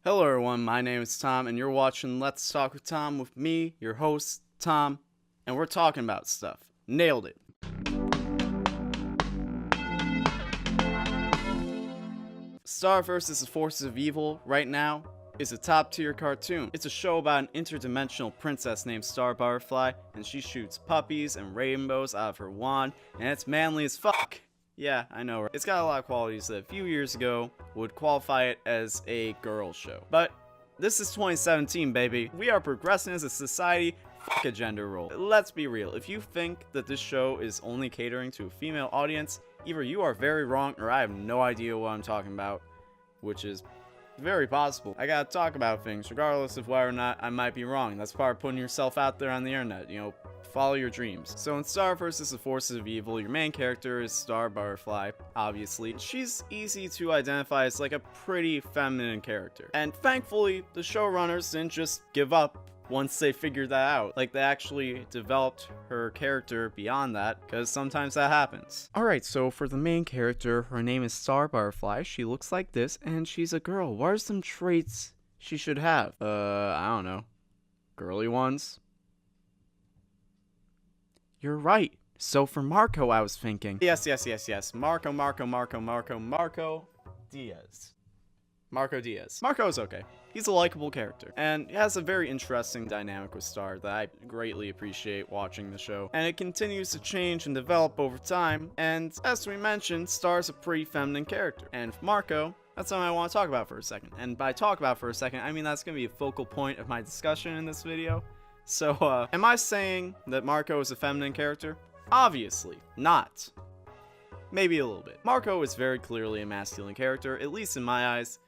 Hello everyone, my name is Tom, and you're watching Let's Talk with Tom with me, your host, Tom, and we're talking about stuff. Nailed it. Star vs. the Forces of Evil, right now, is a top tier cartoon. It's a show about an interdimensional princess named Star Butterfly, and she shoots puppies and rainbows out of her wand, and it's manly as fuck. Yeah, I know, right? It's got a lot of qualities that a few years ago would qualify it as a girl show. But this is 2017, baby. We are progressing as a society. Fuck a gender role. Let's be real. If you think that this show is only catering to a female audience, either you are very wrong or I have no idea what I'm talking about, which is very possible. I gotta talk about things regardless of whether or not I might be wrong. That's part of putting yourself out there on the internet, you know, follow your dreams. So in Star vs. the Forces of Evil, your main character is Star Butterfly, obviously. She's easy to identify as like a pretty feminine character. And thankfully, the showrunners didn't just give up once they figured that out. Like, they actually developed her character beyond that, because sometimes that happens. Alright, so for the main character, her name is Star Butterfly. She looks like this, and she's a girl. What are some traits she should have? I don't know. Girly ones? You're right. So for Marco, I was thinking. Yes. Marco Diaz. Marco Diaz. Marco's okay. He's a likable character, and he has a very interesting dynamic with Star that I greatly appreciate watching the show. And it continues to change and develop over time, and as we mentioned, Star's a pretty feminine character. And Marco, that's something I want to talk about for a second. And by talk about for a second, I mean that's going to be a focal point of my discussion in this video. So, am I saying that Marco is a feminine character? Obviously not. Maybe a little bit. Marco is very clearly a masculine character, at least in my eyes,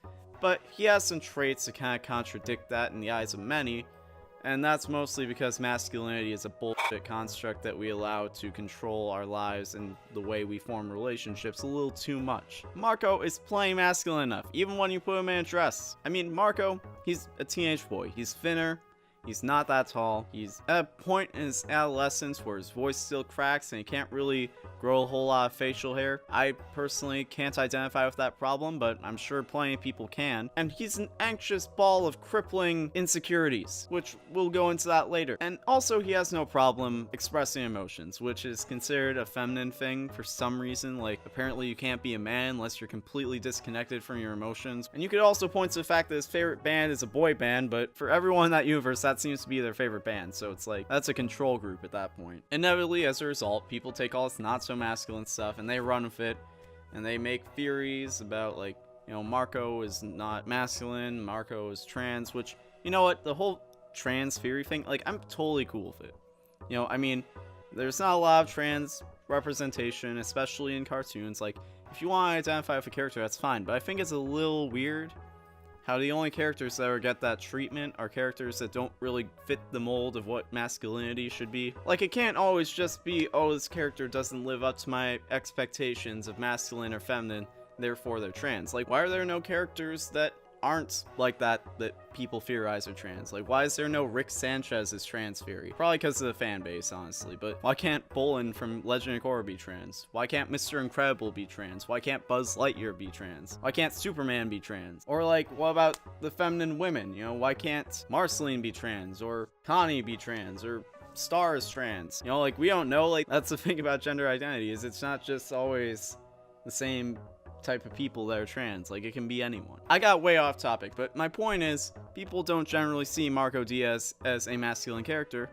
but he has some traits that kind of contradict that in the eyes of many, and that's mostly because masculinity is a bullshit construct that we allow to control our lives and the way we form relationships a little too much. Marco is plain masculine enough, even when you put him in a dress. I mean, Marco, he's a teenage boy. He's thinner. He's not that tall. He's at a point in his adolescence where his voice still cracks and he can't really grow a whole lot of facial hair. I personally can't identify with that problem, but I'm sure plenty of people can. And he's an anxious ball of crippling insecurities, which we'll go into that later. And also, he has no problem expressing emotions, which is considered a feminine thing for some reason. Like, apparently you can't be a man unless you're completely disconnected from your emotions. And you could also point to the fact that his favorite band is a boy band, but for everyone in that universe, that seems to be their favorite band, so it's like, that's a control group at that point. Inevitably, as a result, people take all this not so masculine stuff and they run with it, and they make theories about, like, you know, Marco is not masculine, Marco is trans, which, you know what, the whole trans theory thing, like, I'm totally cool with it. You know, I mean, there's not a lot of trans representation, especially in cartoons. Like, if you want to identify with a character, that's fine, but I think it's a little weird how the only characters that ever get that treatment are characters that don't really fit the mold of what masculinity should be. Like, it can't always just be, oh, this character doesn't live up to my expectations of masculine or feminine, therefore they're trans. Like, why are there no characters that aren't like that people theorize are trans? Like, why is there no Rick Sanchez's trans theory? Probably because of the fan base, honestly. But why can't Bolin from Legend of Korra be trans? Why can't Mr. Incredible be trans? Why can't Buzz Lightyear be trans? Why can't Superman be trans? Or, like, what about the feminine women? You know, why can't Marceline be trans? Or Connie be trans? Or Star is trans? You know, like, we don't know. Like, that's the thing about gender identity, is it's not just always the same type of people that are trans. Like, it can be anyone. I got way off topic, but my point is, people don't generally see Marco Diaz as a masculine character,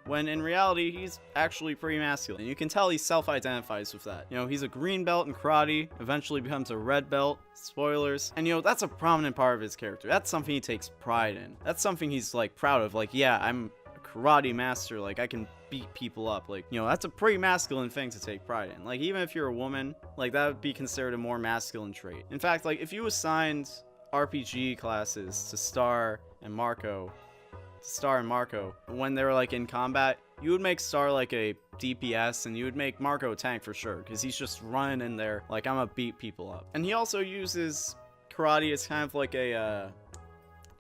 when in reality, he's actually pretty masculine. You can tell he self-identifies with that. You know, he's a green belt in karate, eventually becomes a red belt, spoilers, and you know, that's a prominent part of his character. That's something he takes pride in. That's something he's, like, proud of. Like, yeah, I'm a karate master, like, I can beat people up. Like, you know, that's a pretty masculine thing to take pride in. Like, even if you're a woman, like, that would be considered a more masculine trait. In fact, like, if you assigned RPG classes to Star and Marco when they were, like, in combat, you would make Star like a DPS and you would make Marco a tank for sure, because he's just running in there like, I'm gonna beat people up. And he also uses karate as kind of like a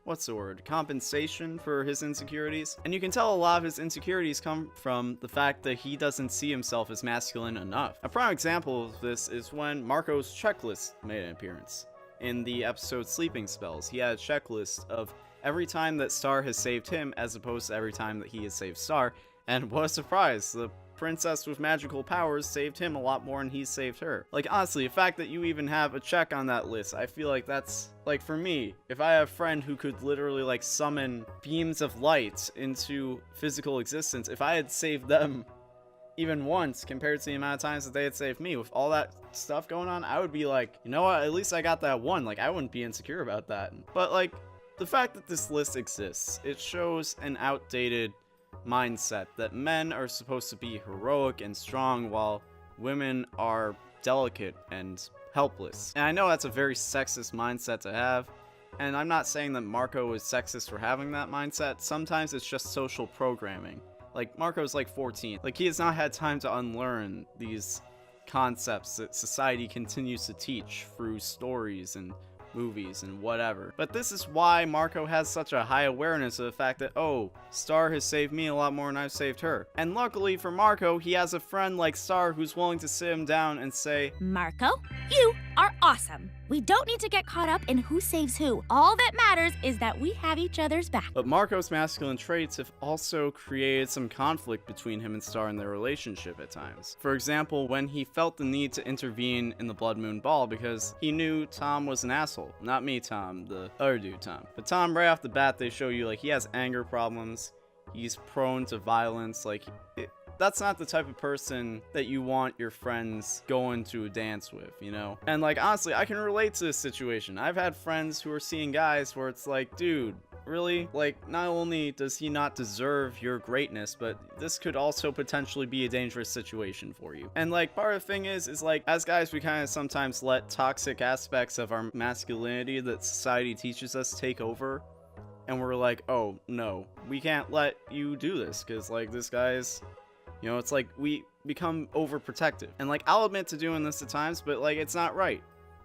what's the word? Compensation for his insecurities. And you can tell a lot of his insecurities come from the fact that he doesn't see himself as masculine enough. A prime example of this is when Marco's checklist made an appearance. in the episode Sleeping Spells. He had a checklist of every time that Star has saved him as opposed to every time that he has saved Star, and what a surprise, the princess with magical powers saved him a lot more than he saved her. Like, honestly, the fact that you even have a check on that list, I feel like that's, like, for me, if I have a friend who could literally, like, summon beams of light into physical existence, if I had saved them even once compared to the amount of times that they had saved me, with all that stuff going on, I would be like, you know what, at least I got that one. Like, I wouldn't be insecure about that. But, like, the fact that this list exists, it shows an outdated mindset that men are supposed to be heroic and strong while women are delicate and helpless. And I know that's a very sexist mindset to have, and I'm not saying that Marco is sexist for having that mindset. Sometimes it's just social programming. Like, Marco's like 14. Like, he has not had time to unlearn these concepts that society continues to teach through stories and movies and whatever. But this is why Marco has such a high awareness of the fact that, oh, Star has saved me a lot more than I've saved her. And luckily for Marco, he has a friend like Star who's willing to sit him down and say, Marco, you are awesome. We don't need to get caught up in who saves who. All that matters is that we have each other's back. But Marco's masculine traits have also created some conflict between him and Star in their relationship at times. For example, when he felt the need to intervene in the Blood Moon Ball because he knew Tom was an asshole. Not me, Tom, the other dude, Tom. But Tom, right off the bat, they show you, like, he has anger problems. He's prone to violence. Like, that's not the type of person that you want your friends going to a dance with, you know? And, like, honestly, I can relate to this situation. I've had friends who are seeing guys where it's like, dude, really? Like, not only does he not deserve your greatness, but this could also potentially be a dangerous situation for you. And, like, part of the thing is like, as guys, we kind of sometimes let toxic aspects of our masculinity that society teaches us take over. And we're like, oh, no, we can't let you do this, because, like, this guy's... You know, it's like we become overprotective. And, like, I'll admit to doing this at times, but, like, it's not right.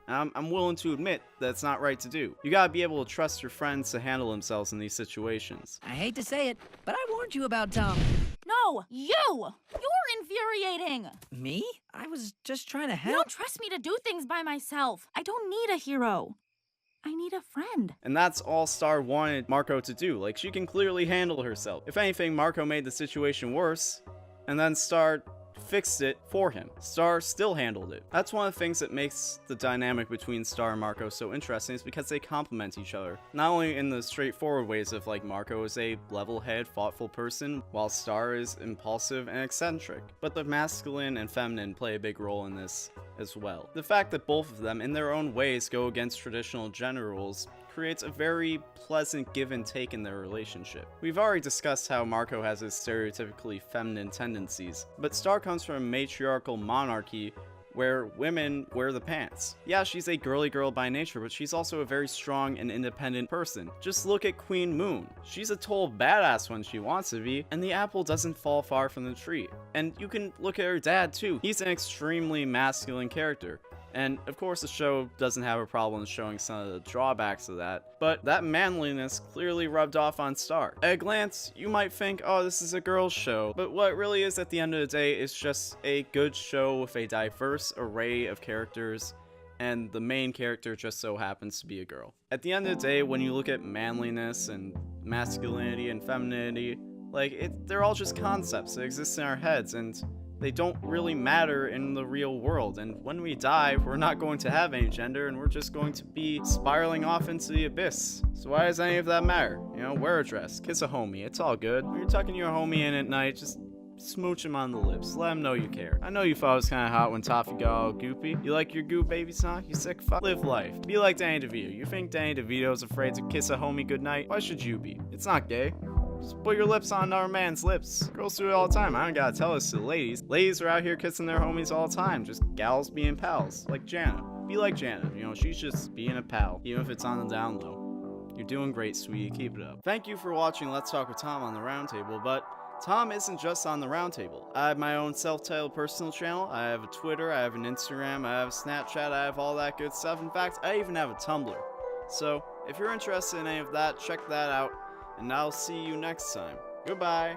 I'm willing to admit that it's not right to do. You gotta be able to trust your friends to handle themselves in these situations. I hate to say it, but I warned you about Tom. No, you! You're infuriating! Me? I was just trying to help. You don't trust me to do things by myself. I don't need a hero. I need a friend. And that's all Star wanted Marco to do. Like, she can clearly handle herself. If anything, Marco made the situation worse, and then Star fixed it for him. Star still handled it. That's one of the things that makes the dynamic between Star and Marco so interesting, is because they complement each other. Not only in the straightforward ways of, like, Marco is a level-headed, thoughtful person, while Star is impulsive and eccentric, but the masculine and feminine play a big role in this as well. The fact that both of them, in their own ways, go against traditional gender roles creates a very pleasant give and take in their relationship. We've already discussed how Marco has his stereotypically feminine tendencies, but Star comes from a matriarchal monarchy where women wear the pants. Yeah, she's a girly girl by nature, but she's also a very strong and independent person. Just look at Queen Moon. She's a total badass when she wants to be, and the apple doesn't fall far from the tree. And you can look at her dad too. He's an extremely masculine character. And of course the show doesn't have a problem showing some of the drawbacks of that, but that manliness clearly rubbed off on Star. At a glance, you might think, oh, this is a girl's show, but what it really is at the end of the day is just a good show with a diverse array of characters, and the main character just so happens to be a girl. At the end of the day, when you look at manliness and masculinity and femininity, like, they're all just concepts that exist in our heads, and they don't really matter in the real world. And when we die, we're not going to have any gender, and we're just going to be spiraling off into the abyss. So why does any of that matter? You know, wear a dress, kiss a homie, it's all good. When you're tucking your homie in at night, just smooch him on the lips, let him know you care. I know you thought it was kinda hot when Toffee got all goopy. You like your goop, baby son? You sick fuck? Live life. Be like Danny DeVito. You think Danny DeVito's afraid to kiss a homie goodnight? Why should you be? It's not gay. Just put your lips on another man's lips. Girls do it all the time. I don't gotta tell this to the ladies. Ladies are out here kissing their homies all the time. Just gals being pals. Like Jana. Be like Jana. You know, she's just being a pal. Even if it's on the down low. You're doing great, sweetie. Keep it up. Thank you for watching Let's Talk with Tom on the Roundtable, but Tom isn't just on the Roundtable. I have my own self-titled personal channel. I have a Twitter, I have an Instagram, I have a Snapchat, I have all that good stuff. In fact, I even have a Tumblr. So, if you're interested in any of that, check that out. And I'll see you next time. Goodbye!